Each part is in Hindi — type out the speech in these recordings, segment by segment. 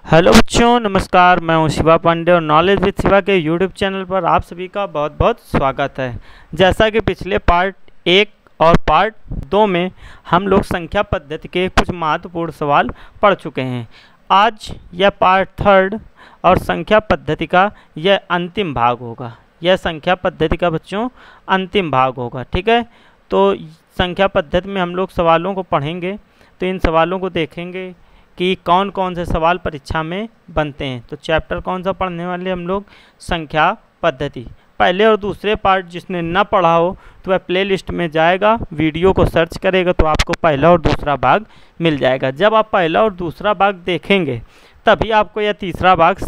हेलो बच्चों, नमस्कार। मैं हूं शिवा पांडे और नॉलेज विद शिवा के यूट्यूब चैनल पर आप सभी का बहुत बहुत स्वागत है। जैसा कि पिछले पार्ट 1 और पार्ट 2 में हम लोग संख्या पद्धति के कुछ महत्वपूर्ण सवाल पढ़ चुके हैं। आज यह पार्ट 3 और संख्या पद्धति का यह अंतिम भाग होगा। यह संख्या पद्धति का बच्चों अंतिम भाग होगा, ठीक है। तो संख्या पद्धति में हम लोग सवालों को पढ़ेंगे, तो इन सवालों को देखेंगे कि कौन कौन से सवाल परीक्षा में बनते हैं। तो चैप्टर कौन सा पढ़ने वाले हम लोग? संख्या पद्धति। पहले और दूसरे पार्ट जिसने न पढ़ा हो तो वह प्लेलिस्ट में जाएगा, वीडियो को सर्च करेगा तो आपको पहला और दूसरा भाग मिल जाएगा। जब आप पहला और दूसरा भाग देखेंगे तभी आपको यह तीसरा भाग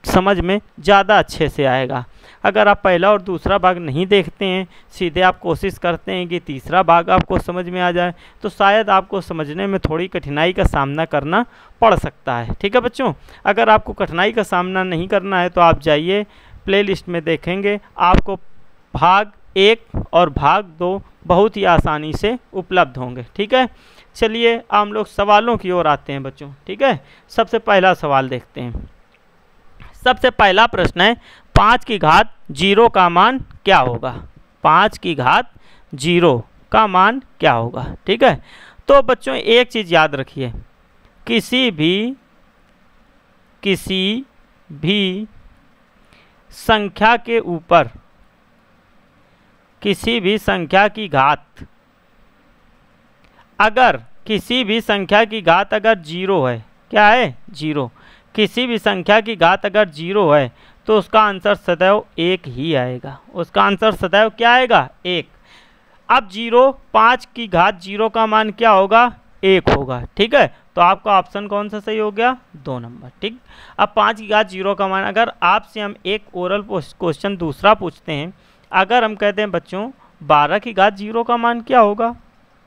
समझ में ज़्यादा अच्छे से आएगा। अगर आप पहला और दूसरा भाग नहीं देखते हैं, सीधे आप कोशिश करते हैं कि तीसरा भाग आपको समझ में आ जाए, तो शायद आपको समझने में थोड़ी कठिनाई का सामना करना पड़ सकता है, ठीक है बच्चों। अगर आपको कठिनाई का सामना नहीं करना है तो आप जाइए प्लेलिस्ट में, देखेंगे आपको भाग 1 और भाग 2 बहुत ही आसानी से उपलब्ध होंगे, ठीक है। चलिए हम लोग सवालों की ओर आते हैं बच्चों, ठीक है। सबसे पहला सवाल देखते हैं। सबसे पहला प्रश्न है 5 की घात 0 का मान क्या होगा? 5 की घात 0 का मान क्या होगा, ठीक है। तो बच्चों एक चीज़ याद रखिए, किसी भी संख्या के ऊपर किसी भी संख्या की घात अगर किसी भी संख्या की घात अगर 0 है, क्या है? 0। किसी भी संख्या की घात अगर 0 है तो उसका आंसर सदैव 1 ही आएगा। उसका आंसर सदैव क्या आएगा? 1। अब 5 की घात 0 का मान क्या होगा? 1 होगा, ठीक है। तो आपका ऑप्शन कौन सा सही हो गया? 2 नंबर, ठीक। अब 5 की घात 0 का मान, अगर आपसे हम एक ओरल क्वेश्चन दूसरा पूछते हैं, अगर हम कहते हैं बच्चों 12 की घात 0 का मान क्या होगा,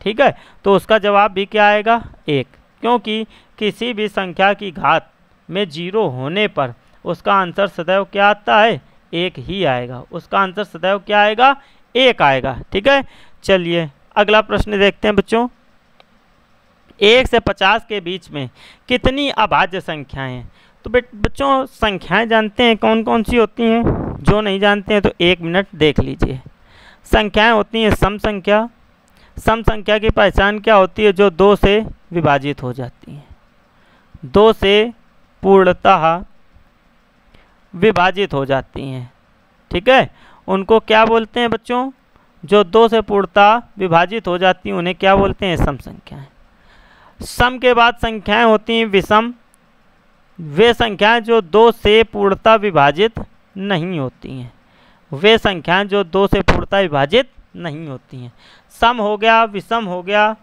ठीक है, तो उसका जवाब भी क्या आएगा? 1। क्योंकि किसी भी संख्या की घात में 0 होने पर उसका आंसर सदैव क्या आता है? 1 ही आएगा। उसका आंसर सदैव क्या आएगा? 1 आएगा, ठीक है। चलिए अगला प्रश्न देखते हैं बच्चों। 1 से 50 के बीच में कितनी अभाज्य संख्याएं हैं? तो बच्चों संख्याएं जानते हैं कौन कौन सी होती हैं? जो नहीं जानते हैं तो 1 मिनट देख लीजिए। संख्याएं होती हैं सम संख्या। सम संख्या की पहचान क्या होती है? जो 2 से विभाजित हो जाती हैं, 2 से पूर्णतः विभाजित हो जाती हैं, ठीक है। उनको क्या बोलते हैं बच्चों? जो 2 से पूर्णतः विभाजित हो जाती हैं उन्हें क्या बोलते हैं? सम संख्याएं। सम के बाद संख्याएं होती हैं विषम। वे संख्याएं जो 2 से पूर्णतः विभाजित नहीं होती हैं, वे संख्याएं जो 2 से पूर्णतः विभाजित नहीं होती हैं। सम हो गया, विषम हो गया।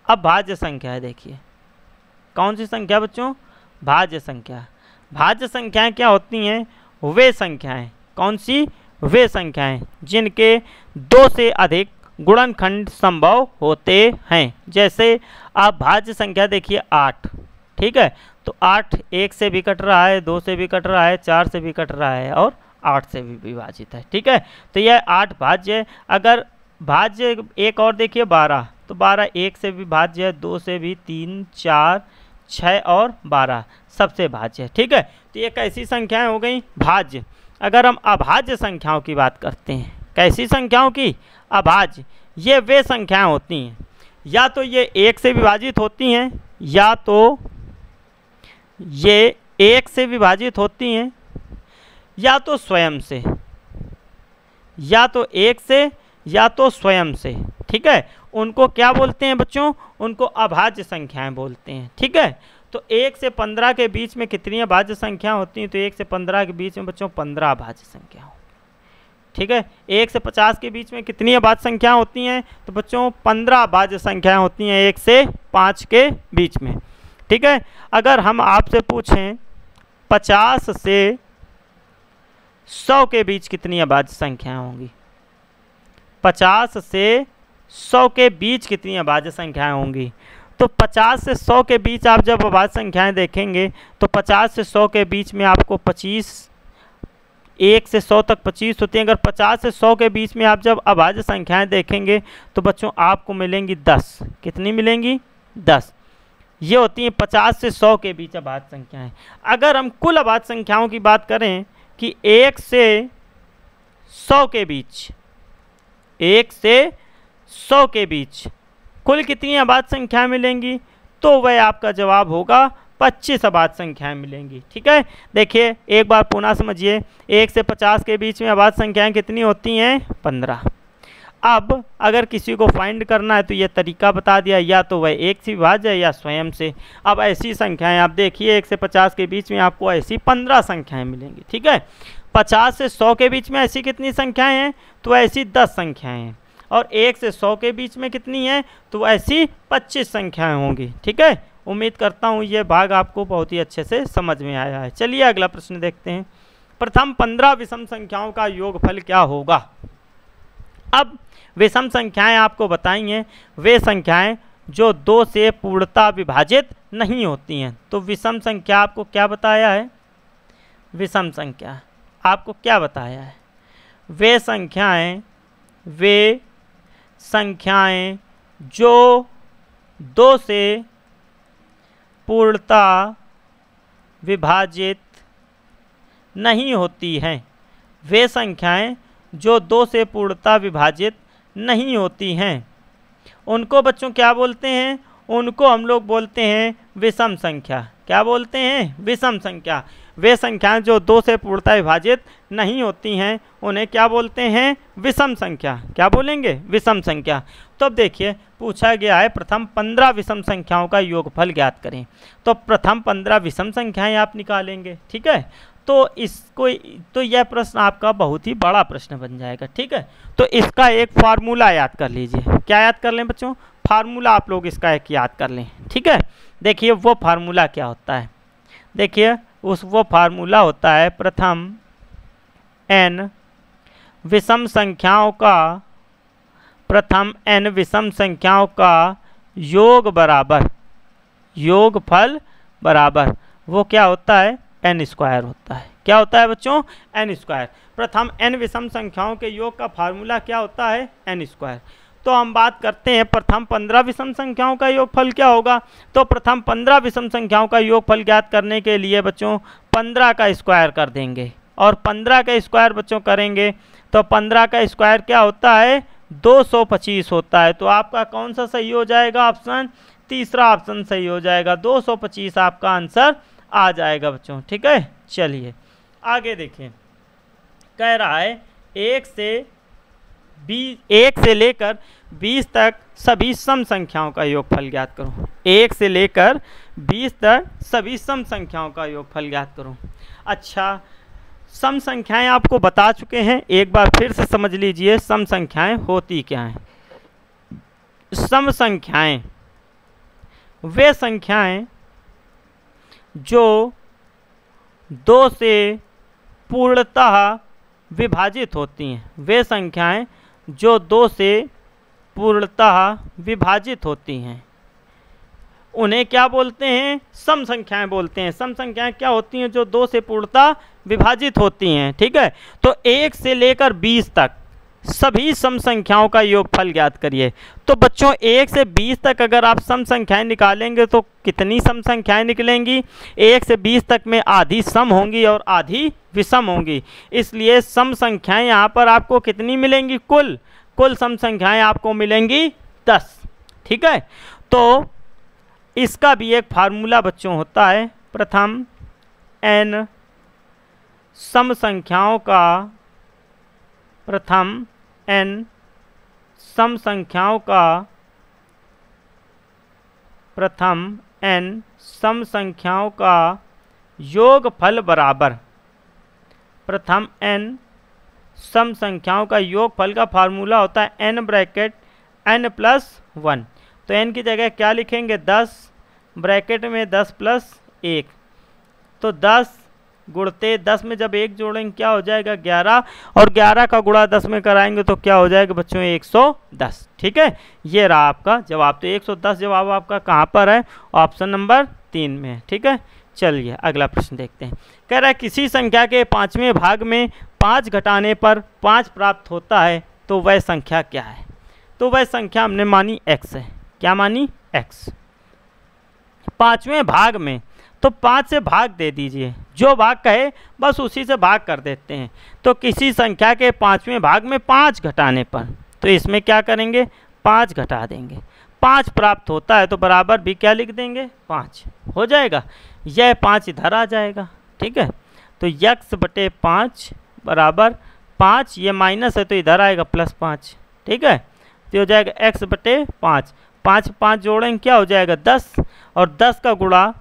अब भाज्य संख्या है, देखिए कौन सी संख्या बच्चों? भाज्य संख्या। भाज्य संख्याएं क्या होती हैं? वे संख्याएं, कौन सी? वे संख्याएं जिनके 2 से अधिक गुणनखंड संभव होते हैं। जैसे आप भाज्य संख्या देखिए 8, ठीक है, तो 8 1 से भी कट रहा है, 2 से भी कट रहा है, 4 से भी कट रहा है और 8 से भी विभाजित है, ठीक है। तो यह 8 भाज्य है। अगर भाज्य एक और देखिए 12, तो 12 1 से भी भाज्य है, 2 से भी, 3 4 6 और 12 सबसे भाज्य है, ठीक है। तो ये कैसी संख्याएं हो गई? भाज्य। अगर हम अभाज्य संख्याओं की बात करते हैं, कैसी संख्याओं की? अभाज्य। ये वे संख्याएं होती हैं या तो ये 1 से विभाजित होती हैं, या तो ये 1 से विभाजित होती हैं, या तो स्वयं से, या तो 1 से, या तो स्वयं से, ठीक है। उनको क्या बोलते हैं बच्चों? उनको अभाज्य संख्याएं बोलते हैं, ठीक है। तो 1 से 15 के बीच में कितनी अभाज्य संख्या होती हैं? तो 1 से 15 के बीच में बच्चों 15 अभाज्य संख्या होती, ठीक है। 1 से 50 के बीच में कितनी अभाज्य संख्या होती हैं? तो बच्चों 15 अभाज्य संख्याएं होती हैं 1 से 5 के बीच में, ठीक है। अगर हम आपसे पूछें 50 से 100 के बीच कितनी अभाज्य संख्याएं होंगी? 50 से 100 के बीच कितनी अभाज्य संख्याएं होंगी? तो 50 से 100 के बीच आप जब अभाज्य संख्याएं देखेंगे तो 50 से 100 के बीच में आपको 25, 1 से 100 तक 25 होती हैं। अगर 50 से 100 के बीच में आप जब अभाज्य संख्याएं देखेंगे तो बच्चों आपको मिलेंगी 10। कितनी मिलेंगी? 10। ये होती हैं 50 से 100 के बीच अभाज्य संख्याएं। अगर हम कुल अभाज्य संख्याओं की बात करें कि 1 से 100 के बीच, 1 से 100 के बीच कुल कितनी अभाज्य संख्याएं मिलेंगी, तो वह आपका जवाब होगा 25 अभाज्य संख्याएं मिलेंगी। ठीक है, देखिए एक बार पुनः समझिए, 1 से 50 के बीच में अभाज्य संख्याएं कितनी होती हैं, 15। अब अगर किसी को फाइंड करना है तो ये तरीका बता दिया, या तो वह 1 से विभाज्य है या स्वयं से। अब ऐसी संख्याएं आप देखिए 1 से 50 के बीच में आपको ऐसी 15 संख्याएं मिलेंगी। ठीक है, 50 से 100 के बीच में ऐसी कितनी संख्याएं हैं, तो ऐसी 10 संख्याएं हैं। और 1 से 100 के बीच में कितनी है, तो ऐसी 25 संख्याएं होंगी। ठीक है, उम्मीद करता हूँ ये भाग आपको बहुत ही अच्छे से समझ में आया है। चलिए अगला प्रश्न देखते हैं। प्रथम 15 विषम संख्याओं का योगफल क्या होगा। अब विषम संख्याएं आपको बताई हैं वे संख्याएं जो 2 से पूर्णतः विभाजित नहीं होती हैं। तो विषम संख्या आपको क्या बताया है, विषम संख्या आपको क्या बताया है, वे संख्याएं जो 2 से पूर्णतः विभाजित नहीं होती हैं। वे संख्याएं जो 2 से पूर्णतः विभाजित नहीं होती हैं उनको बच्चों क्या बोलते हैं, उनको हम लोग बोलते हैं विषम संख्या। क्या बोलते हैं, विषम संख्या। वे संख्याएं जो 2 से पूर्णतः विभाजित नहीं होती हैं उन्हें क्या बोलते हैं, विषम संख्या। क्या बोलेंगे, विषम संख्या। तो अब देखिए पूछा गया है प्रथम 15 विषम संख्याओं का योगफल ज्ञात करें। तो प्रथम 15 विषम संख्याएं आप निकालेंगे। ठीक है, तो यह प्रश्न आपका बहुत ही बड़ा प्रश्न बन जाएगा। ठीक है, तो इसका एक फार्मूला याद कर लीजिए। क्या याद कर लें बच्चों, फार्मूला आप लोग इसका एक याद कर लें। ठीक है, देखिए वो फार्मूला क्या होता है, देखिए वो फार्मूला होता है प्रथम n विषम संख्याओं का योग बराबर योगफल बराबर वो क्या होता है, n स्क्वायर होता है। क्या होता है बच्चों, n स्क्वायर। प्रथम n विषम संख्याओं के योग का फार्मूला क्या होता है, n स्क्वायर। तो हम बात करते हैं प्रथम 15 विषम संख्याओं का योगफल क्या होगा। तो प्रथम 15 विषम संख्याओं का योगफल ज्ञात करने के लिए बच्चों 15 का स्क्वायर कर देंगे, और 15 का स्क्वायर बच्चों करेंगे तो 15 का स्क्वायर क्या होता है, 225 होता है। तो आपका कौन सा सही हो जाएगा ऑप्शन, तीसरा ऑप्शन सही हो जाएगा, 225 आपका आंसर आ जाएगा बच्चों। ठीक है, चलिए आगे देखिए, कह रहा है 1 से लेकर 20 तक सभी सम संख्याओं का योगफल ज्ञात करो। 1 से लेकर 20 तक सभी सम संख्याओं का योगफल ज्ञात करो। अच्छा, सम संख्याएं आपको बता चुके हैं, एक बार फिर से समझ लीजिए सम संख्याएं होती क्या हैं। सम संख्याएं वे संख्याएं जो 2 से पूर्णतः विभाजित होती हैं। वे संख्याएं जो 2 से पूर्णतः विभाजित होती हैं उन्हें क्या बोलते हैं, सम संख्याएं बोलते हैं। सम संख्याएं क्या होती हैं, जो 2 से पूर्णतः विभाजित होती हैं। ठीक है, तो 1 से लेकर 20 तक सभी सम संख्याओं का योगफल ज्ञात करिए। तो बच्चों 1 से 20 तक अगर आप सम संख्याएं निकालेंगे तो कितनी सम संख्याएं निकलेंगी, 1 से 20 तक में आधी सम होंगी और आधी विषम होंगी। इसलिए सम संख्याएं यहाँ पर आपको कितनी मिलेंगी, कुल सम संख्याएं आपको मिलेंगी 10। ठीक है, तो इसका भी एक फार्मूला बच्चों होता है, प्रथम n सम संख्याओं का योगफल बराबर प्रथम n सम संख्याओं का योगफल का फार्मूला होता है n ब्रैकेट n+1। तो n की जगह क्या लिखेंगे, 10 ब्रैकेट में 10 + 1। तो 10 गुणते 10 में जब 1 जोड़ेंगे क्या हो जाएगा, 11, और 11 का गुणा 10 में कराएंगे तो क्या हो जाएगा बच्चों, 110। ठीक है, ये रहा आपका जवाब। तो 110 जवाब आपका कहाँ पर है, ऑप्शन नंबर 3 में है। ठीक है, चलिए अगला प्रश्न देखते हैं। कह रहा है किसी संख्या के 5वें भाग में 5 घटाने पर 5 प्राप्त होता है, तो वह संख्या क्या है। तो वह संख्या हमने मानी x है। क्या मानी, x। पाँचवें भाग में, तो 5 से भाग दे दीजिए, जो भाग कहे बस उसी से भाग कर देते हैं। तो किसी संख्या के 5वें भाग में 5 घटाने पर, तो इसमें क्या करेंगे 5 घटा देंगे, 5 प्राप्त होता है तो बराबर भी क्या लिख देंगे 5 हो जाएगा। यह 5 इधर आ जाएगा, ठीक है। तो x/5 बराबर 5, ये माइनस है तो इधर आएगा +5, ठीक है। तो हो जाएगा x/5, 5 5 जोड़ेंगे क्या हो जाएगा 10, और 10 का गुणा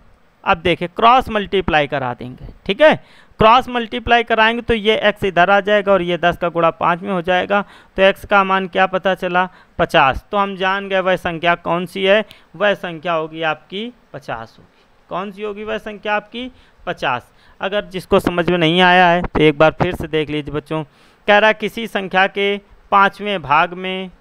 अब देखिए क्रॉस मल्टीप्लाई करा देंगे, ठीक है। क्रॉस मल्टीप्लाई कराएंगे तो ये x इधर आ जाएगा और ये 10 का गुणा 5 में हो जाएगा। तो x का मान क्या पता चला 50। तो हम जान गए वह संख्या कौन सी है, वह संख्या होगी आपकी 50 होगी। कौन सी होगी वह संख्या आपकी 50। अगर जिसको समझ में नहीं आया है तो एक बार फिर से देख लीजिए बच्चों। कह रहा है किसी संख्या के 5वें भाग में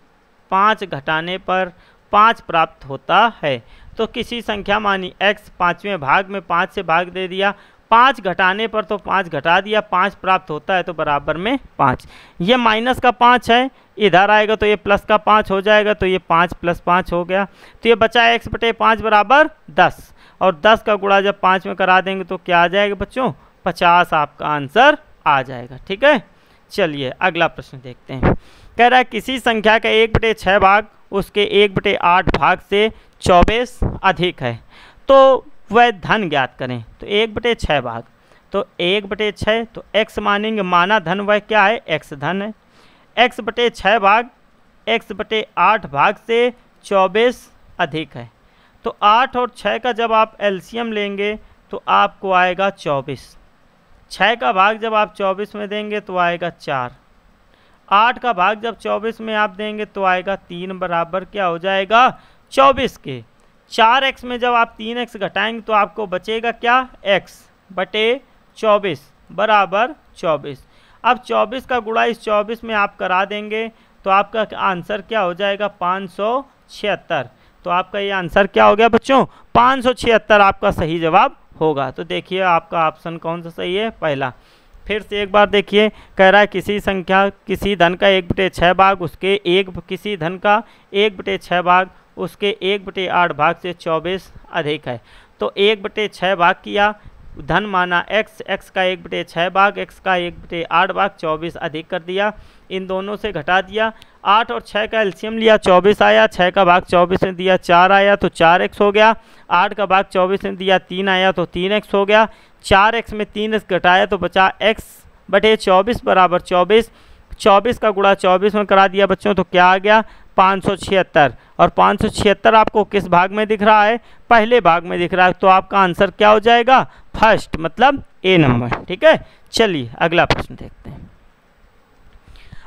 5 घटाने पर 5 प्राप्त होता है। तो किसी संख्या मानी x 5वें भाग में 5 से भाग दे दिया, 5 घटाने पर तो 5 घटा दिया, 5 प्राप्त होता है तो बराबर में 5। ये माइनस का 5 है, इधर आएगा तो ये प्लस का 5 हो जाएगा, तो ये 5 + 5 हो गया। तो ये बचा x/5 बराबर 10, और 10 का गुणा जब 5 में करा देंगे तो क्या आ जाएगा बच्चों 50 आपका आंसर आ जाएगा, ठीक है। चलिए अगला प्रश्न देखते हैं। कह रहा है किसी संख्या का 1/6 भाग उसके 1/8 भाग से 24 अधिक है, तो वह धन ज्ञात करें। तो 1/6 भाग, तो 1/6 तो x मानेंगे, माना धन वह क्या है x धन है। x/6 भाग x/8 भाग से 24 अधिक है। तो 8 और 6 का जब आप एलसीएम लेंगे तो आपको आएगा 24। 6 का भाग जब आप 24 में देंगे तो आएगा 4। 8 का भाग जब 24 में आप देंगे तो आएगा 3 बराबर क्या हो जाएगा 24 के। 4x में जब आप 3x घटाएंगे तो आपको बचेगा क्या x/24 बराबर 24। अब 24 का गुणा इस 24 में आप करा देंगे तो आपका आंसर क्या हो जाएगा 576। तो आपका ये आंसर क्या हो गया बच्चों 576 आपका सही जवाब होगा। तो देखिए आपका ऑप्शन कौन सा सही है, पहला। फिर से एक बार देखिए, कह रहा है किसी संख्या किसी धन का 1/6 भाग उसके किसी धन का 1/6 भाग उसके 1/8 भाग से 24 अधिक है। तो 1/6 भाग किया, धन माना x का 1/6 भाग x का 1/8 भाग 24 अधिक कर दिया, इन दोनों से घटा दिया। 8 और 6 का एलसीएम लिया 24 आया, 6 का भाग 24 में दिया 4 आया तो 4x हो गया। 8 का भाग 24 में दिया 3 आया तो 3x हो गया। 4x में 3x घटाया तो बचा x/24 बराबर 24। 24 का गुणा 24 में करा दिया बच्चों तो क्या आ गया 576। और 576 आपको किस भाग में दिख रहा है, पहले भाग में दिख रहा है। तो आपका आंसर क्या हो जाएगा फर्स्ट, मतलब ए नंबर, ठीक है। चलिए अगला प्रश्न देखते हैं।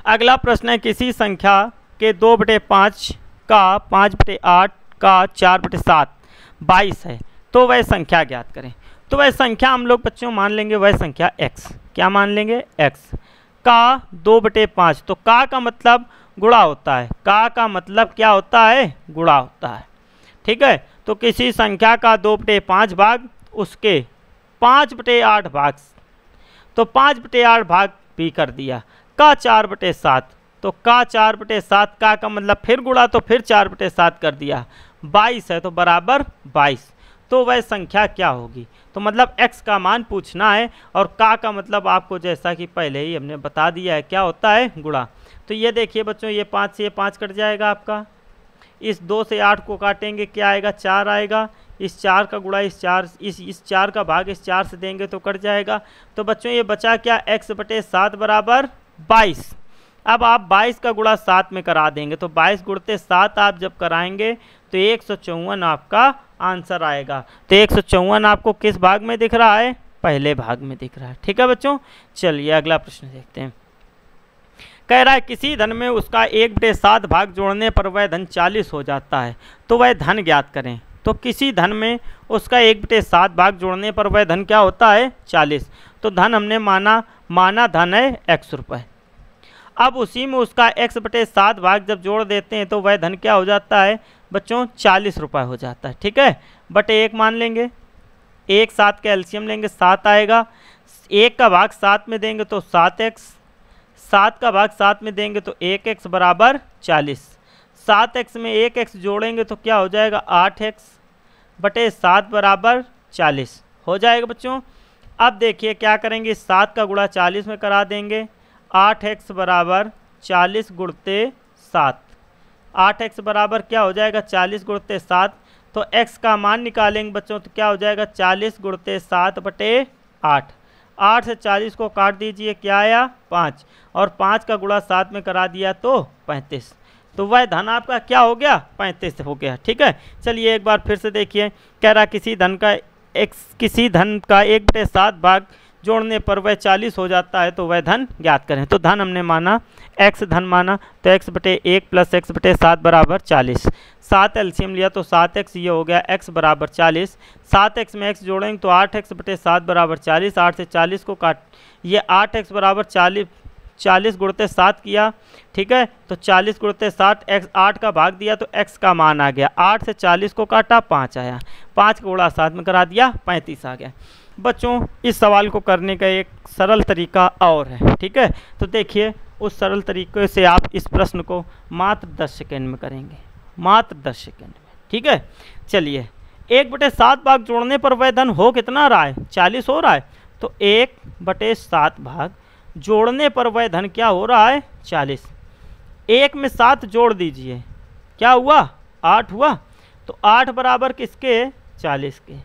अगला प्रश्न है किसी संख्या के 2/5 का 5/8 का 4/7 22 है, तो वह संख्या ज्ञात करें। तो वह संख्या हम लोग बच्चों मान लेंगे वह संख्या x, क्या मान लेंगे x का 2/5। तो का मतलब गुणा होता है, का मतलब क्या होता है गुणा होता है, ठीक है। तो किसी संख्या का 2/5 भाग उसके 5/8 भाग, तो 5/8 भाग भी कर दिया। का 4/7, तो का 4/7 का मतलब फिर गुणा तो फिर 4/7 कर दिया, 22 है तो बराबर 22। तो वह संख्या क्या होगी, तो मतलब x का मान पूछना है, और का मतलब आपको जैसा कि पहले ही हमने बता दिया है क्या होता है गुणा। तो ये देखिए बच्चों, ये 5 से ये 5 कट जाएगा आपका, इस 2 से 8 को काटेंगे क्या आएगा 4 आएगा, इस 4 का गुणा इस 4 का भाग इस 4 से देंगे तो कट जाएगा। तो बच्चों ये बचा क्या x/7 बराबर 22। अब आप 22 का गुणा 7 में करा देंगे तो 22 गुणते 7 आप जब कराएंगे तो 154 आपका आंसर आएगा। तो 154 आपको किस भाग में दिख रहा है, पहले भाग में दिख रहा है, ठीक है बच्चों। चलिए अगला प्रश्न देखते हैं। कह रहा है किसी धन में उसका 1/7 भाग जोड़ने पर वह धन 40 हो जाता है, तो वह धन ज्ञात करें। तो किसी धन में उसका 1/7 भाग जोड़ने पर वह धन क्या होता है 40। तो धन हमने माना धन है x रुपये। अब उसी में उसका x/7 भाग जब जोड़ देते हैं तो वह धन क्या हो जाता है बच्चों 40 रुपये हो जाता है, ठीक है। बटे 1 मान लेंगे, 1 7 का एलसीएम लेंगे 7 आएगा। 1 का भाग 7 में देंगे तो 7x, 7 का भाग 7 में देंगे तो 1x बराबर 40। 7x में 1x जोड़ेंगे तो क्या हो जाएगा 8x। बटे 7 बराबर 40 हो जाएगा बच्चों। अब देखिए क्या करेंगे, 7 का गुणा 40 में करा देंगे। 8x बराबर 40 गुणते 7, 8x बराबर क्या हो जाएगा 40 गुणते 7। तो x का मान निकालेंगे बच्चों, तो क्या हो जाएगा 40 गुणते 7 बटे 8। 8 से 40 को काट दीजिए, क्या आया 5, और 5 का गुणा 7 में करा दिया तो 35। तो वह धन आपका क्या हो गया 35 हो गया। ठीक है, चलिए एक बार फिर से देखिए, कह रहा किसी धन का 1/7 भाग जोड़ने पर वह 40 हो जाता है, तो वह धन ज्ञात करें। तो धन हमने माना x धन माना, तो x बटे 1 प्लस x बटे 7 बराबर 40। 7 एलसीएम लिया तो 7x ये हो गया x बराबर 40। 7x में x जोड़ेंगे तो 8x बटे 7 बराबर 40। 8 से 40 को काट, ये 8x बराबर 40 गुणते 7 किया। ठीक है, तो 40 गुणते 7, x 8 का भाग दिया तो x का मान आ गया। 8 से 40 को काटा 5 आया, 5 का गुणा 7 में करा दिया 35 आ गया। बच्चों इस सवाल को करने का एक सरल तरीका और है। ठीक है, तो देखिए उस सरल तरीके से आप इस प्रश्न को मात्र 10 सेकेंड में करेंगे, मात्र 10 सेकेंड में। ठीक है, चलिए 1/7 भाग जोड़ने पर वह धन हो कितना रहा है 40 हो रहा है, तो 1/7 भाग जोड़ने पर वह धन क्या हो रहा है 40। 1 में 7 जोड़ दीजिए, क्या हुआ 8 हुआ। तो 8 बराबर किसके 40 के,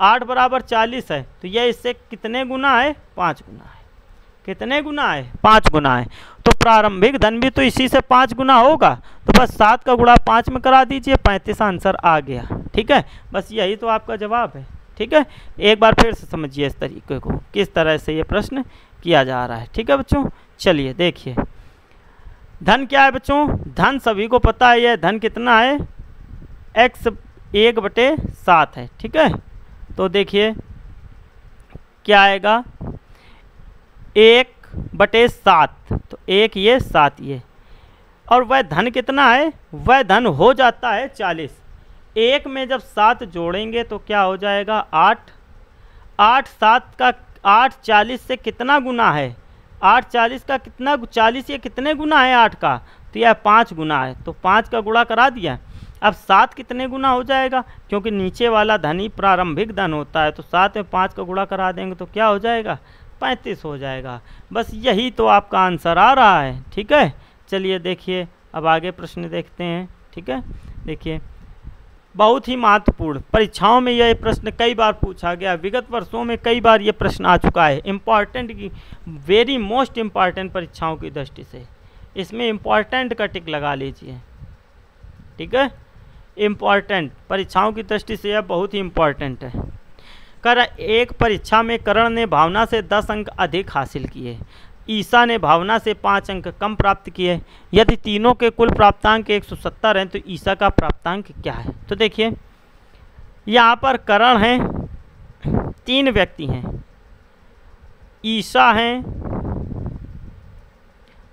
8 बराबर 40 है, तो यह इससे कितने गुना है 5 गुना है। कितने गुना है 5 गुना है। तो प्रारंभिक धन भी तो इसी से 5 गुना होगा, तो बस 7 का गुणा 5 में करा दीजिए, 35 आंसर आ गया। ठीक है, बस यही तो आपका जवाब है। ठीक है, एक बार फिर से समझिए इस तरीके को, किस तरह से ये प्रश्न किया जा रहा है। ठीक है बच्चों, चलिए देखिए धन क्या है बच्चों, धन सभी को पता है, यह धन कितना है x 1/7 है। ठीक है, तो देखिए क्या आएगा 1/7, तो 1 ये 7 ये, और वह धन कितना है, वह धन हो जाता है 40। 1 में जब 7 जोड़ेंगे तो क्या हो जाएगा 8, 8 7 का 8 40 से कितना गुना है, 8 40 का कितना, 40 ये कितने गुना है 8 का, तो यह 5 गुना है, तो 5 का गुणा करा दिया। अब 7 कितने गुना हो जाएगा, क्योंकि नीचे वाला धन ही प्रारंभिक धन होता है, तो 7 में 5 का गुणा करा देंगे तो क्या हो जाएगा 35 हो जाएगा। बस यही तो आपका आंसर आ रहा है। ठीक है, चलिए देखिए अब आगे प्रश्न देखते हैं। ठीक है, देखिए बहुत ही महत्वपूर्ण, परीक्षाओं में यह प्रश्न कई बार पूछा गया, विगत वर्षों में कई बार ये प्रश्न आ चुका है। इम्पॉर्टेंट की वेरी मोस्ट इम्पॉर्टेंट परीक्षाओं की दृष्टि से, इसमें इम्पॉर्टेंट का टिक लगा लीजिए। ठीक है, इम्पॉर्टेंट परीक्षाओं की दृष्टि से यह बहुत ही इम्पॉर्टेंट है। कर एक परीक्षा में करण ने भावना से 10 अंक अधिक हासिल किए, ईसा ने भावना से 5 अंक कम प्राप्त किए। यदि तीनों के कुल प्राप्तांक 170 हैं तो ईसा का प्राप्तांक क्या है। तो देखिए यहाँ पर करण हैं, 3 व्यक्ति हैं, ईसा हैं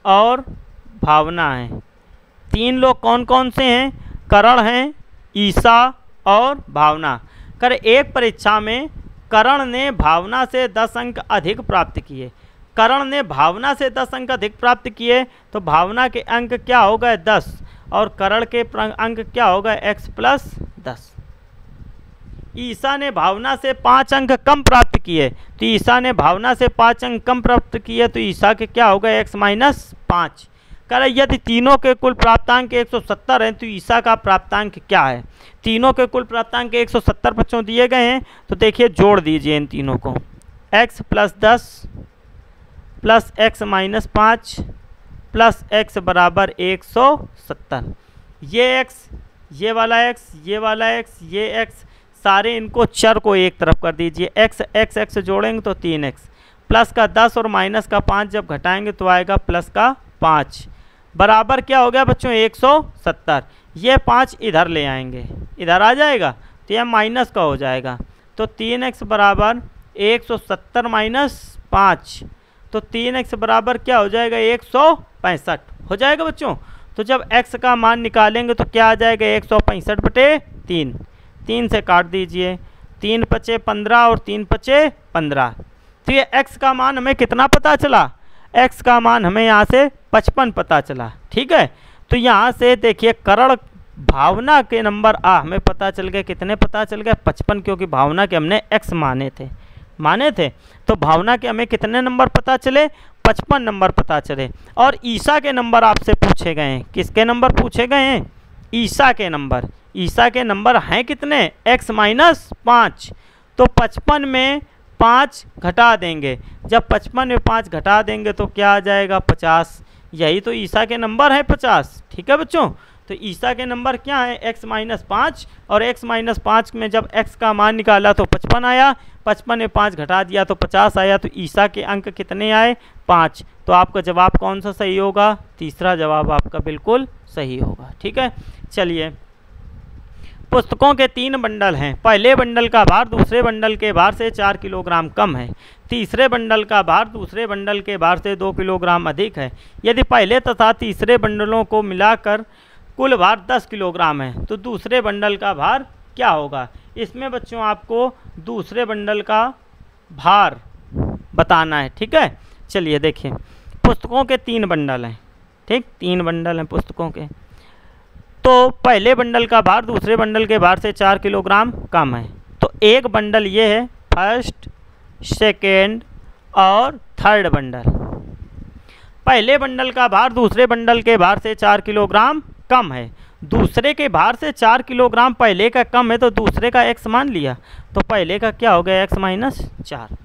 और भावना है। 3 लोग कौन कौन से हैं, करण हैं, ईसा और भावना। कर एक परीक्षा में करण ने भावना से 10 अंक अधिक प्राप्त किए, करण ने भावना से 10 अंक अधिक प्राप्त किए, तो भावना के अंक क्या हो गए 10, और करण के अंक क्या हो गए x प्लस 10। ईसा ने भावना से 5 अंक कम प्राप्त किए, तो ईसा ने भावना से 5 अंक कम प्राप्त किए, तो ईसा के क्या हो गए x माइनस 5। कह यदि तीनों के कुल प्राप्तांक 170 हैं तो ईसा का प्राप्तांक क्या है। तीनों के कुल प्राप्तांक 170 बच्चों दिए गए हैं, तो देखिए जोड़ दीजिए इन तीनों को, x plus 10 plus x minus 5 plus x बराबर 170। ये x, ये वाला x, ये वाला x, ये x, सारे इनको चर को एक तरफ कर दीजिए। x जोड़ेंगे तो 3x, प्लस का 10 और माइनस का 5 जब घटाएंगे तो आएगा प्लस का 5, बराबर क्या हो गया बच्चों 170। ये 5 इधर ले आएंगे, इधर आ जाएगा तो यह माइनस का हो जाएगा, तो 3x बराबर 170 माइनस 5, तो 3x बराबर क्या हो जाएगा 165 हो जाएगा बच्चों। तो जब x का मान निकालेंगे तो क्या आ जाएगा 165 बटे 3, 3 से काट दीजिए, 3 पचे 15 और 3 पचे 15। तो ये x का मान हमें कितना पता चला, x का मान हमें यहाँ से 55 पता चला। ठीक है, तो यहाँ से देखिए करण भावना के नंबर हमें पता चल गए, कितने पता चल गए 55, क्योंकि भावना के हमने x माने थे। तो भावना के हमें कितने नंबर पता चले, 55 नंबर पता चले। और ईसा के नंबर आपसे पूछे गए हैं, किसके नंबर पूछे गए हैं, ईसा के नंबर। ईसा के नंबर हैं कितने, x माइनस 5। तो 55 में 5 घटा देंगे, जब 55 में 5 घटा देंगे तो क्या आ जाएगा 50। यही तो ईसा के नंबर है 50। ठीक है बच्चों, तो ईसा के नंबर क्या है, x माइनस 5, और x माइनस 5 में जब x का मान निकाला तो 55 आया, 55 में 5 घटा दिया तो 50 आया। तो ईसा के अंक कितने आए, 5। तो आपका जवाब कौन सा सही होगा, तीसरा जवाब आपका बिल्कुल सही होगा। ठीक है, चलिए पुस्तकों के 3 बंडल हैं। पहले बंडल का भार दूसरे बंडल के भार से 4 किलोग्राम कम है। तीसरे बंडल का भार दूसरे बंडल के भार से 2 किलोग्राम अधिक है। यदि पहले तथा तीसरे बंडलों को मिलाकर कुल भार 10 किलोग्राम है तो दूसरे बंडल का भार क्या होगा। इसमें बच्चों आपको दूसरे बंडल का भार बताना है। ठीक है, चलिए देखिए, पुस्तकों के 3 बंडल हैं। ठीक, 3 बंडल हैं पुस्तकों के। तो पहले बंडल का भार दूसरे बंडल के भार से 4 किलोग्राम कम है। तो एक बंडल ये है, फर्स्ट, सेकेंड और थर्ड बंडल। पहले बंडल का भार दूसरे बंडल के भार से 4 किलोग्राम कम है। दूसरे के भार से 4 किलोग्राम पहले का कम है, तो दूसरे का x मान लिया, तो पहले का क्या हो गया, x माइनस 4।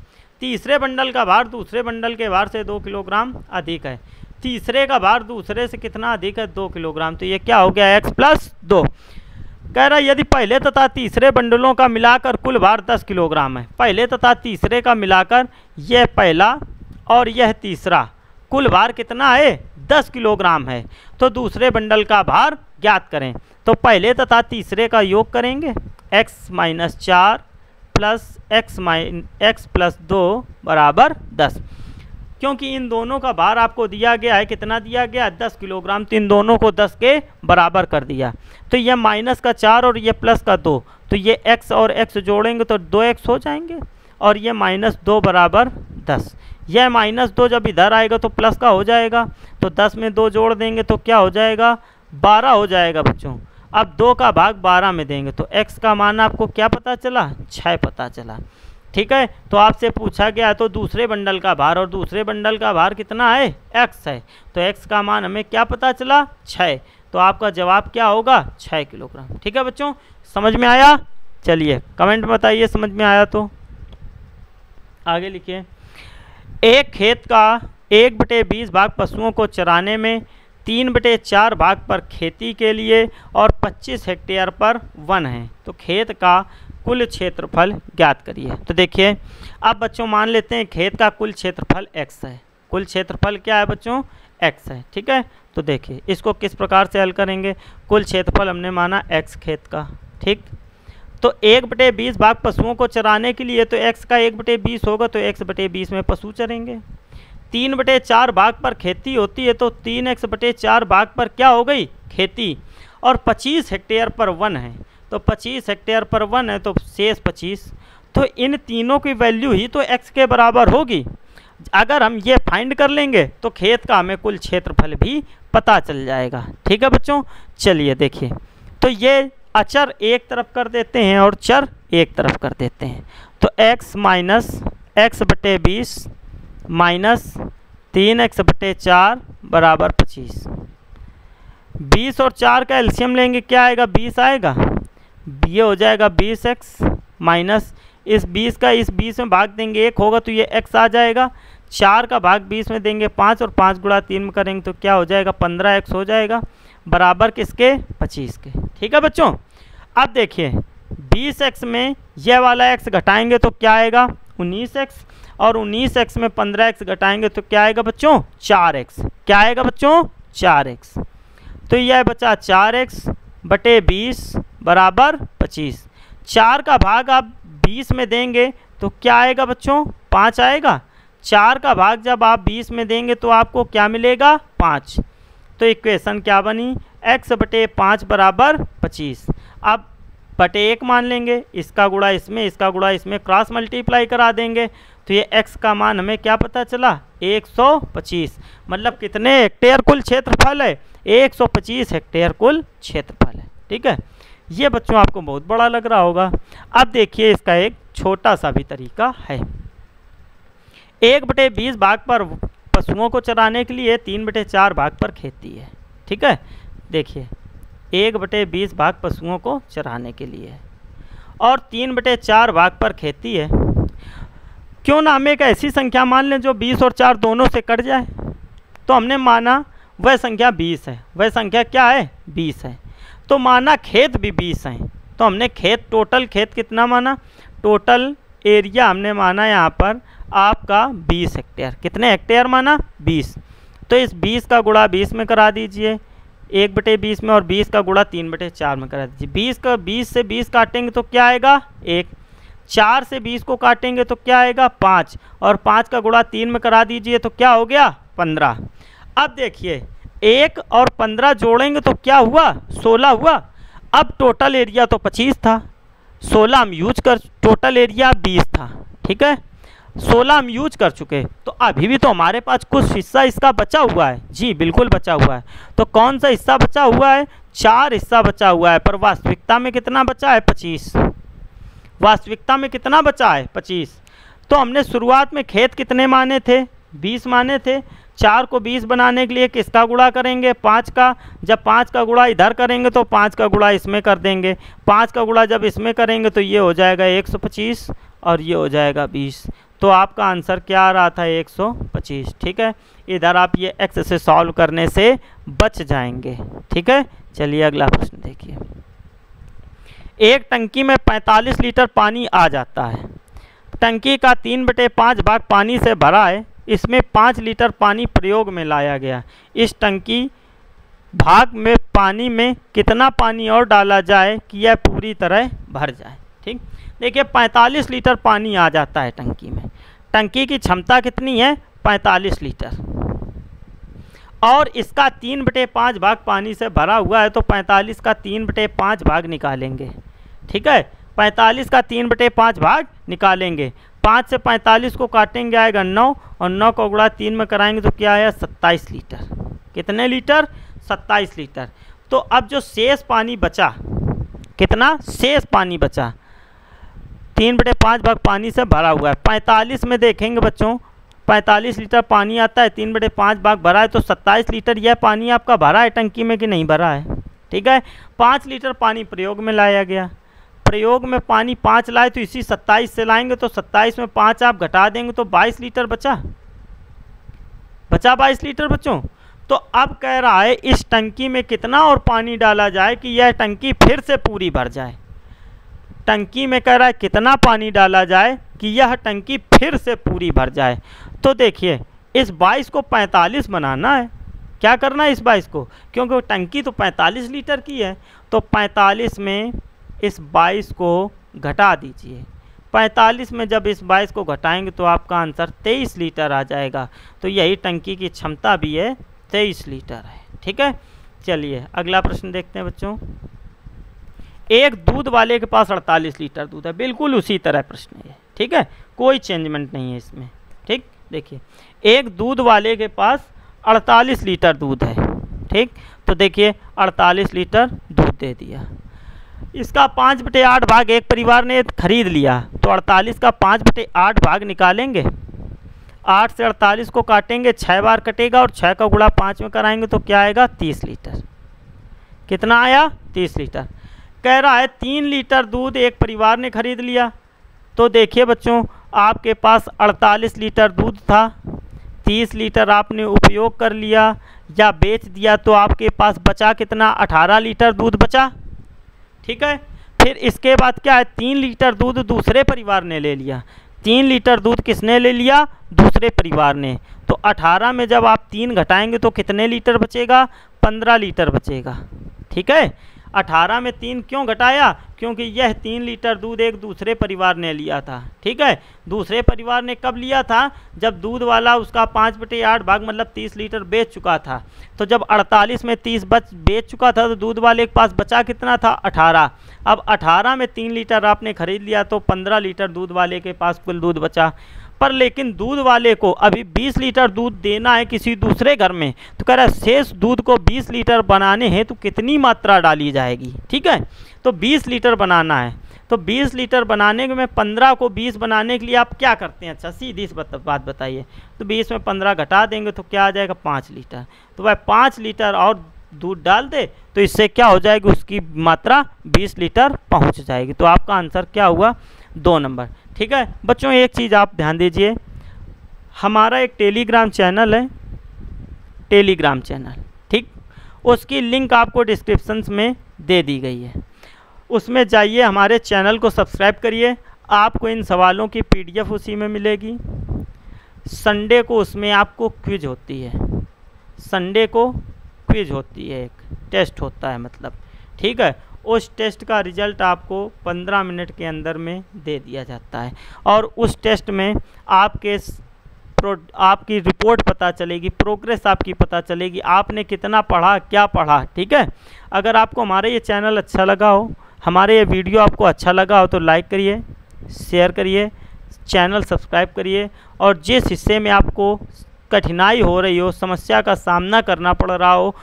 तीसरे बंडल का भार दूसरे बंडल के भार से 2 किलोग्राम अधिक है। तीसरे का भार दूसरे से कितना अधिक है, 2 किलोग्राम। तो ये क्या हो गया, x प्लस 2। कह रहा है यदि पहले तथा तीसरे बंडलों का मिलाकर कुल भार 10 किलोग्राम है। पहले तथा तीसरे का मिलाकर यह पहला और यह तीसरा कुल भार कितना है, 10 किलोग्राम है। तो दूसरे बंडल का भार ज्ञात करें। तो पहले तथा तीसरे का योग करेंगे, x minus 4 plus x plus 2 बराबर 10। क्योंकि इन दोनों का भार आपको दिया गया है, कितना दिया गया, 10 किलोग्राम। तो इन दोनों को 10 के बराबर कर दिया। तो ये माइनस का 4 और ये प्लस का 2, तो ये x और x जोड़ेंगे तो 2x हो जाएंगे, और ये माइनस 2 बराबर 10। यह माइनस 2 जब इधर आएगा तो प्लस का हो जाएगा, तो 10 में 2 जोड़ देंगे तो क्या हो जाएगा, 12 हो जाएगा बच्चों। अब 2 का भाग 12 में देंगे तो x का मान आपको क्या पता चला, 6 पता चला। ठीक है, तो आपसे पूछा गया तो दूसरे बंडल का भार, और दूसरे बंडल का भार कितना है, x है। तो x का मान हमें क्या पता चला, 6। तो आपका जवाब क्या होगा, 6 किलोग्राम। ठीक है बच्चों, समझ में आया। चलिए कमेंट में बताइए समझ में आया तो। आगे लिखिए, एक खेत का 1/20 भाग पशुओं को चराने में, 3/4 भाग पर खेती के लिए और 25 हेक्टेयर पर वन है। तो खेत का कुल क्षेत्रफल ज्ञात करिए। तो देखिए, अब बच्चों मान लेते हैं खेत का कुल क्षेत्रफल x है। कुल क्षेत्रफल क्या है बच्चों, x है। ठीक है, तो देखिए इसको किस प्रकार से हल करेंगे। कुल क्षेत्रफल हमने माना x खेत का। ठीक, तो 1/20 भाग पशुओं को चराने के लिए, तो x का 1/20 होगा, तो x/20 में पशु चरेंगे। 3/4 भाग पर खेती होती है, तो 3x/4 भाग पर क्या हो गई, खेती। और 25 हेक्टेयर पर वन है, तो 25 हेक्टेयर पर वन है, तो शेष 25। तो इन तीनों की वैल्यू ही तो x के बराबर होगी। अगर हम ये फाइंड कर लेंगे तो खेत का हमें कुल क्षेत्रफल भी पता चल जाएगा। ठीक है बच्चों, चलिए देखिए, तो ये अचर एक तरफ कर देते हैं और चर एक तरफ कर देते हैं। तो x minus x/20 minus 3x/4 बराबर 25। 20 और 4 का एलसीएम लेंगे, क्या आएगा, 20 आएगा। ये हो जाएगा 20x माइनस इस 20 का इस 20 में भाग देंगे 1 होगा, तो ये x आ जाएगा। 4 का भाग 20 में देंगे 5, और 5 गुणा 3 में करेंगे तो क्या हो जाएगा, 15x हो जाएगा, बराबर किसके, 25 के। ठीक है बच्चों, अब देखिए 20x में यह वाला x घटाएंगे तो क्या आएगा, 19x, और 19x में 15x घटाएंगे तो क्या आएगा बच्चों, 4x। क्या आएगा बच्चों, 4x। तो यह बचा 4x/20 बराबर 25। 4 का भाग आप 20 में देंगे तो क्या आएगा बच्चों, 5 आएगा। 4 का भाग जब आप 20 में देंगे तो आपको क्या मिलेगा, 5। तो इक्वेशन क्या बनी, x/5 बराबर 25। अब बटे 1 मान लेंगे, इसका गुणा इसमें, इसका गुणा इसमें, क्रॉस मल्टीप्लाई करा देंगे तो ये x का मान हमें क्या पता चला, 125। मतलब कितने हेक्टेयर कुल क्षेत्रफल है, 125 हेक्टेयर कुल क्षेत्रफल है। ठीक है। ये बच्चों आपको बहुत बड़ा लग रहा होगा। अब देखिए इसका एक छोटा सा भी तरीका है। 1/20 भाग पर पशुओं को चराने के लिए 3/4 भाग पर खेती है। ठीक है, देखिए 1/20 भाग पशुओं को चराने के लिए और 3/4 भाग पर खेती है। क्यों ना हम एक ऐसी संख्या मान लें जो 20 और 4 दोनों से कट जाए। तो हमने माना वह संख्या 20 है, वह संख्या क्या है 20 है, तो माना खेत भी 20 हैं। तो हमने खेत टोटल खेत कितना माना, टोटल एरिया हमने माना यहाँ पर आपका 20 हेक्टेयर। कितने हेक्टेयर माना 20। तो इस 20 का गुणा 20 में करा दीजिए 1/20 में, और 20 का गुणा 3/4 में करा दीजिए। 20 से 20 काटेंगे तो क्या आएगा 1, 4 से 20 को काटेंगे तो क्या आएगा 5, और 5 का गुणा 3 में करा दीजिए तो क्या हो गया 15। अब देखिए 1 और 15 जोड़ेंगे तो क्या हुआ 16 हुआ। अब टोटल एरिया तो 25 था, 16 हम यूज कर, टोटल एरिया 20 था। ठीक है, 16 हम यूज कर चुके, तो अभी भी तो हमारे पास कुछ हिस्सा इसका बचा हुआ है। जी बिल्कुल बचा हुआ है। तो कौन सा हिस्सा बचा हुआ है 4 हिस्सा बचा हुआ है, पर वास्तविकता में कितना बचा है 25। वास्तविकता में कितना बचा है 25। तो हमने शुरुआत में खेत कितने माने थे 20 माने थे। 4 को 20 बनाने के लिए किसका गुणा करेंगे 5 का। जब 5 का गुणा इधर करेंगे तो 5 का गुणा इसमें कर देंगे। 5 का गुणा जब इसमें करेंगे तो ये हो जाएगा 125 और ये हो जाएगा 20। तो आपका आंसर क्या आ रहा था 125। ठीक है, इधर आप ये x से सॉल्व करने से बच जाएंगे। ठीक है, चलिए अगला प्रश्न देखिए। एक टंकी में 45 लीटर पानी आ जाता है। टंकी का 3/5 भाग पानी से भरा है। इसमें 5 लीटर पानी प्रयोग में लाया गया। इस टंकी भाग में पानी में कितना पानी और डाला जाए कि यह पूरी तरह भर जाए। ठीक, देखिए 45 लीटर पानी आ जाता है टंकी में। टंकी की क्षमता कितनी है 45 लीटर, और इसका 3/5 भाग पानी से भरा हुआ है। तो 45 का 3/5 भाग निकालेंगे। ठीक है, 45 का 3/5 भाग निकालेंगे। 5 से 45 को काटेंगे आएगा 9, और 9 को गुणा 3 में कराएंगे तो क्या आया 27 लीटर। कितने लीटर 27 लीटर। तो अब जो शेष पानी बचा, कितना शेष पानी बचा 3/5 भाग पानी से भरा हुआ है। 45 में देखेंगे बच्चों 45 लीटर पानी आता है, 3/5 भाग भरा है, तो 27 लीटर यह पानी आपका भरा है टंकी में कि नहीं भरा है। ठीक है, 5 लीटर पानी प्रयोग में लाया गया। प्रयोग में पानी 5 लाए तो इसी 27 से लाएंगे, तो 27 में 5 आप घटा देंगे तो 22 लीटर बचा 22 लीटर बच्चों। तो अब कह रहा है इस टंकी में कितना और पानी डाला जाए कि यह टंकी फिर से पूरी भर जाए। टंकी में कह रहा है कितना पानी डाला जाए कि यह टंकी फिर से पूरी भर जाए। तो देखिए इस 22 को 45 बनाना है। क्या करना है इस 22 को, क्योंकि टंकी तो 45 लीटर की है। तो 45 में इस 22 को घटा दीजिए। 45 में जब इस 22 को घटाएंगे तो आपका आंसर 23 लीटर आ जाएगा। तो यही टंकी की क्षमता भी है 23 लीटर है। ठीक है, चलिए अगला प्रश्न देखते हैं बच्चों। एक दूध वाले के पास 48 लीटर दूध है। बिल्कुल उसी तरह प्रश्न है। ठीक है, कोई चेंजमेंट नहीं है इसमें। ठीक, देखिए एक दूध वाले के पास 48 लीटर दूध है। ठीक, तो देखिए 48 लीटर दूध दे दिया। इसका 5/8 भाग एक परिवार ने खरीद लिया। तो 48 का 5/8 भाग निकालेंगे। 8 से 48 को काटेंगे 6 बार कटेगा, और 6 का गुणा 5 में कराएंगे तो क्या आएगा 30 लीटर। कितना आया 30 लीटर। कह रहा है 3 लीटर दूध एक परिवार ने खरीद लिया। तो देखिए बच्चों आपके पास 48 लीटर दूध था, 30 लीटर आपने उपयोग कर लिया या बेच दिया, तो आपके पास बचा कितना 18 लीटर दूध बचा। ठीक है, फिर इसके बाद क्या है 3 लीटर दूध दूसरे परिवार ने ले लिया। 3 लीटर दूध किसने ले लिया दूसरे परिवार ने। तो 18 में जब आप 3 घटाएंगे तो कितने लीटर बचेगा 15 लीटर बचेगा। ठीक है, 18 में 3 क्यों घटाया, क्योंकि यह 3 लीटर दूध एक दूसरे परिवार ने लिया था। ठीक है, दूसरे परिवार ने कब लिया था, जब दूध वाला उसका 5/8 भाग मतलब 30 लीटर बेच चुका था। तो जब 48 में 30 बेच चुका था तो दूध वाले के पास बचा कितना था 18। अब 18 में 3 लीटर आपने खरीद लिया तो 15 लीटर दूध वाले के पास कुल दूध बचा। पर लेकिन दूध वाले को अभी 20 लीटर दूध देना है किसी दूसरे घर में, तो कह रहा है शेष दूध को 20 लीटर बनाने हैं तो कितनी मात्रा डाली जाएगी। ठीक है, तो 20 लीटर बनाना है, तो 20 लीटर बनाने में 15 को 20 बनाने के लिए आप क्या करते हैं? अच्छा सीधी सी बात बताइए, तो 20 में 15 घटा देंगे तो क्या आ जाएगा? 5 लीटर। तो वह 5 लीटर और दूध डाल दे तो इससे क्या हो जाएगी? उसकी मात्रा 20 लीटर पहुंच जाएगी। तो आपका आंसर क्या हुआ? 2 नंबर। ठीक है बच्चों, एक चीज़ आप ध्यान दीजिए, हमारा एक टेलीग्राम चैनल है, टेलीग्राम चैनल, ठीक, उसकी लिंक आपको डिस्क्रिप्शन में दे दी गई है, उसमें जाइए, हमारे चैनल को सब्सक्राइब करिए। आपको इन सवालों की PDF उसी में मिलेगी। संडे को उसमें आपको क्विज होती है, संडे को क्विज होती है, एक टेस्ट होता है मतलब, ठीक है, उस टेस्ट का रिजल्ट आपको 15 मिनट के अंदर में दे दिया जाता है और उस टेस्ट में आपकी रिपोर्ट पता चलेगी, प्रोग्रेस आपकी पता चलेगी, आपने कितना पढ़ा, क्या पढ़ा। ठीक है, अगर आपको हमारा ये चैनल अच्छा लगा हो, हमारे ये वीडियो आपको अच्छा लगा हो तो लाइक करिए, शेयर करिए, चैनल सब्सक्राइब करिए और जिस हिस्से में आपको कठिनाई हो रही हो, समस्या का सामना करना पड़ रहा हो,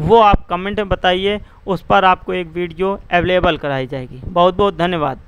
वो आप कमेंट में बताइए, उस पर आपको एक वीडियो अवेलेबल कराई जाएगी। बहुत बहुत धन्यवाद।